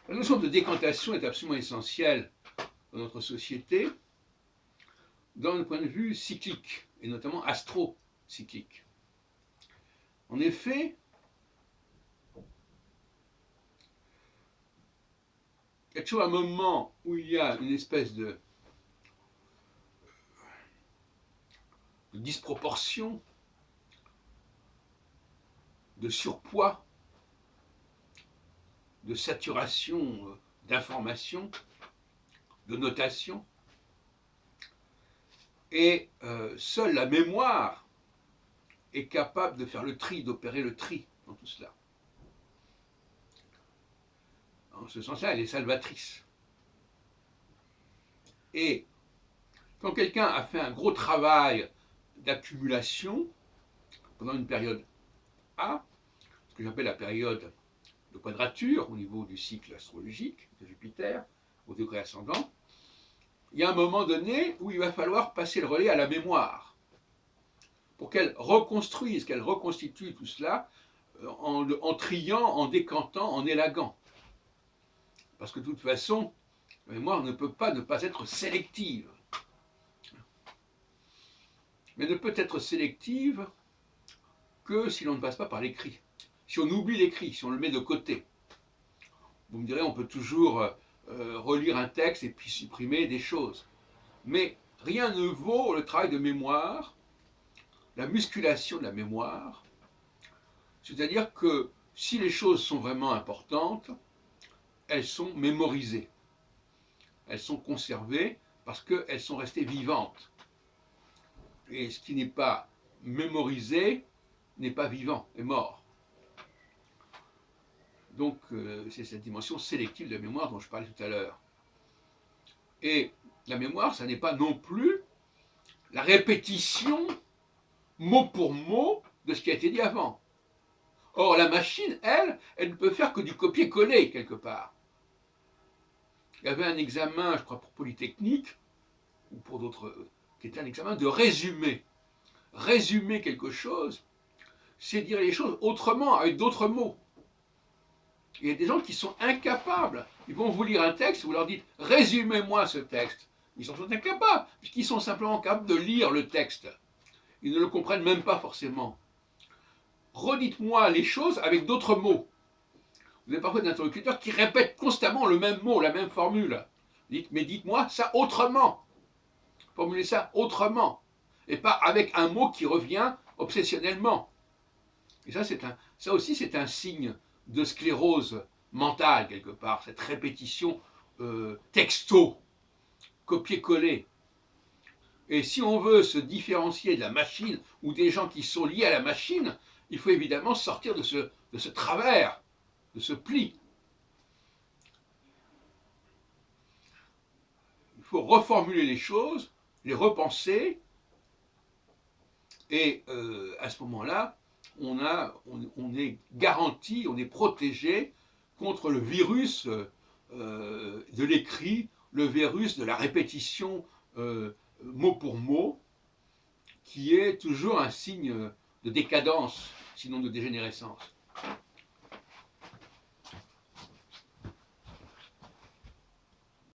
La notion de décantation est absolument essentielle dans notre société, d'un point de vue cyclique, et notamment astro-cyclique. En effet, il y a toujours un moment où il y a une espèce de disproportion, de surpoids, de saturation d'informations, de notation, et seule la mémoire est capable de faire le tri, d'opérer le tri dans tout cela. En ce sens-là, elle est salvatrice. Et quand quelqu'un a fait un gros travail d'accumulation pendant une période A, ce que j'appelle la période de quadrature au niveau du cycle astrologique de Jupiter, au degré ascendant, il y a un moment donné où il va falloir passer le relais à la mémoire pour qu'elle reconstruise, qu'elle reconstitue tout cela en triant, en décantant, en élaguant. Parce que de toute façon, la mémoire ne peut pas ne pas être sélective. Mais ne peut être sélective que si l'on ne passe pas par l'écrit. Si on oublie l'écrit, si on le met de côté. Vous me direz, on peut toujours relire un texte et puis supprimer des choses. Mais rien ne vaut le travail de mémoire, la musculation de la mémoire. C'est-à-dire que si les choses sont vraiment importantes, elles sont mémorisées. Elles sont conservées parce qu'elles sont restées vivantes. Et ce qui n'est pas mémorisé n'est pas vivant, est mort. Donc c'est cette dimension sélective de la mémoire dont je parlais tout à l'heure. Et la mémoire, ça n'est pas non plus la répétition mot pour mot de ce qui a été dit avant. Or, la machine, elle ne peut faire que du copier-coller quelque part. Il y avait un examen, je crois pour Polytechnique, ou pour d'autres, qui était un examen de résumé. Résumer quelque chose, c'est dire les choses autrement, avec d'autres mots. Il y a des gens qui sont incapables. Ils vont vous lire un texte, vous leur dites « résumez-moi ce texte ». Ils en sont incapables, puisqu'ils sont simplement capables de lire le texte. Ils ne le comprennent même pas forcément. Redites-moi les choses avec d'autres mots. Vous avez parfois des interlocuteurs qui répètent constamment le même mot, la même formule. Dites, mais dites-moi ça autrement. Formulez ça autrement. Et pas avec un mot qui revient obsessionnellement. Et ça aussi, c'est un signe de sclérose mentale, quelque part, cette répétition texto, copier-coller. Et si on veut se différencier de la machine ou des gens qui sont liés à la machine, il faut évidemment sortir de ce travers, de ce pli. Il faut reformuler les choses, les repenser, et à ce moment-là, on est garanti, on est protégé contre le virus de l'écrit, le virus de la répétition mot pour mot, qui est toujours un signe de décadence, sinon de dégénérescence.